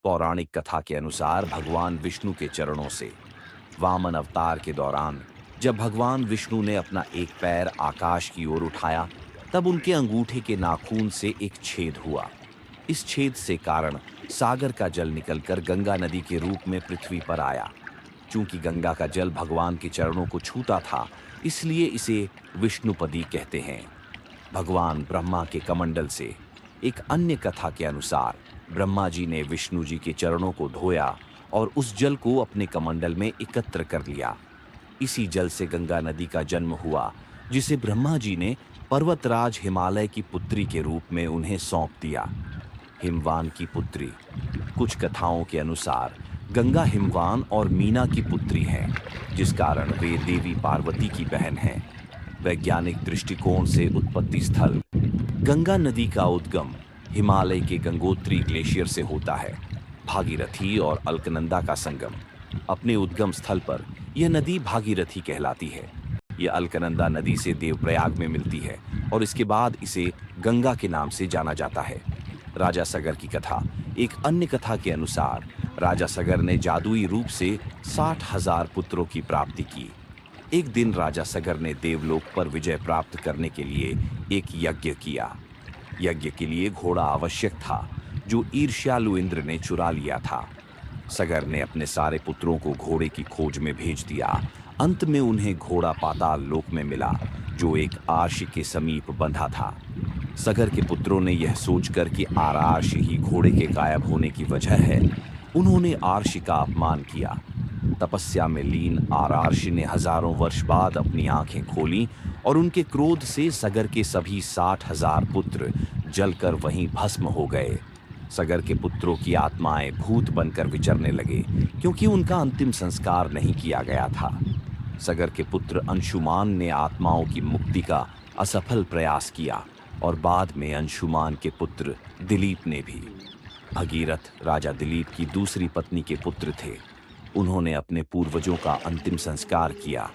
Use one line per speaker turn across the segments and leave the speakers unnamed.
पौराणिक कथा के अनुसार भगवान विष्णु के चरणों से वामन अवतार के दौरान जब भगवान विष्णु ने अपना एक पैर आकाश की ओर उठाया, तब उनके अंगूठे के नाखून से एक छेद हुआ। इस छेद से कारण सागर का जल निकलकर गंगा नदी के रूप में पृथ्वी पर आया। चूंकि गंगा का जल भगवान के चरणों को छूता था, इसलिए इसे विष्णुपदी कहते हैं। भगवान ब्रह्मा के कमंडल से एक अन्य कथा के अनुसार ब्रह्मा जी ने विष्णु जी के चरणों को धोया और उस जल को अपने कमंडल में एकत्र कर लिया। इसी जल से गंगा नदी का जन्म हुआ, जिसे ब्रह्मा जी ने पर्वतराज हिमालय की पुत्री के रूप में उन्हें सौंप दिया। हिमवान की पुत्री। कुछ कथाओं के अनुसार गंगा हिमवान और मीना की पुत्री है, जिस कारण वे देवी पार्वती की बहन हैं। वैज्ञानिक दृष्टिकोण से उत्पत्ति स्थल गंगा नदी का उद्गम हिमालय के गंगोत्री ग्लेशियर से होता है। भागीरथी और अलकनंदा का संगम। अपने उद्गम स्थल पर यह नदी भागीरथी कहलाती है। यह अलकनंदा नदी से देवप्रयाग में मिलती है और इसके बाद इसे गंगा के नाम से जाना जाता है। राजा सगर की कथा। एक अन्य कथा के अनुसार राजा सगर ने जादुई रूप से 60,000 पुत्रों की प्राप्ति की। एक दिन राजा सगर ने देवलोक पर विजय प्राप्त करने के लिए एक यज्ञ किया। यज्ञ के लिए घोड़ा आवश्यक था, जो ईर्ष्यालु इंद्र ने चुरा लिया था। सगर ने अपने सारे पुत्रों को घोड़े की खोज में भेज दिया। अंत में उन्हें घोड़ा पाताल लोक में मिला, जो एक आर्ष के समीप बंधा था। सगर के पुत्रों ने यह सोचकर कि आरार्ष ही घोड़े के गायब होने की वजह है, उन्होंने आर्ष का अपमान किया। तपस्या में लीन आरार्ष ने हजारों वर्ष बाद अपनी आंखें खोलीं और उनके क्रोध से सगर के सभी 60,000 पुत्र जलकर वहीं भस्म हो गए। सगर के पुत्रों की आत्माएं भूत बनकर विचरने लगे, क्योंकि उनका अंतिम संस्कार नहीं किया गया था। सगर के पुत्र अंशुमान ने आत्माओं की मुक्ति का असफल प्रयास किया और बाद में अंशुमान के पुत्र दिलीप ने भी। भगीरथ राजा दिलीप की दूसरी पत्नी के पुत्र थे। उन्होंने अपने पूर्वजों का अंतिम संस्कार किया।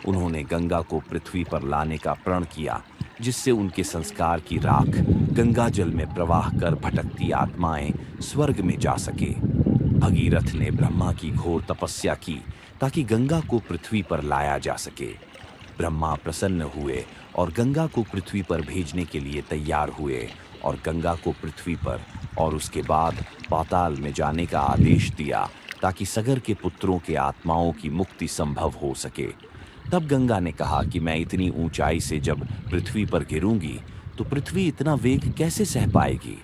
उन्होंने गंगा को पृथ्वी पर लाने का प्रण किया, जिससे उनके संस्कार की राख गंगा जल में प्रवाह कर भटकती आत्माएं स्वर्ग में जा सके। भगीरथ ने ब्रह्मा की घोर तपस्या की ताकि गंगा को पृथ्वी पर लाया जा सके। ब्रह्मा प्रसन्न हुए और गंगा को पृथ्वी पर भेजने के लिए तैयार हुए और गंगा को पृथ्वी पर और उसके बाद पाताल में जाने का आदेश दिया, ताकि सगर के पुत्रों के आत्माओं की मुक्ति संभव हो सके। तब गंगा ने कहा कि मैं इतनी ऊंचाई से जब पृथ्वी पर गिरूंगी तो पृथ्वी इतना वेग कैसे सह पाएगी।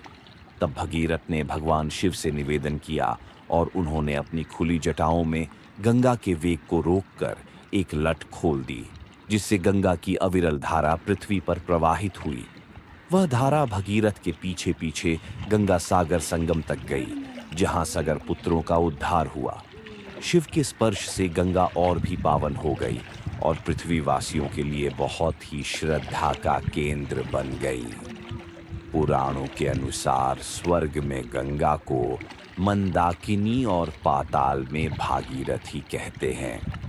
तब भगीरथ ने भगवान शिव से निवेदन किया और उन्होंने अपनी खुली जटाओं में गंगा के वेग को रोककर एक लट खोल दी, जिससे गंगा की अविरल धारा पृथ्वी पर प्रवाहित हुई। वह धारा भगीरथ के पीछे पीछे गंगा सागर संगम तक गई, जहां सगर पुत्रों का उद्धार हुआ। शिव के स्पर्श से गंगा और भी पावन हो गई और पृथ्वीवासियों के लिए बहुत ही श्रद्धा का केंद्र बन गई। पुराणों के अनुसार स्वर्ग में गंगा को मंदाकिनी और पाताल में भागीरथी कहते हैं।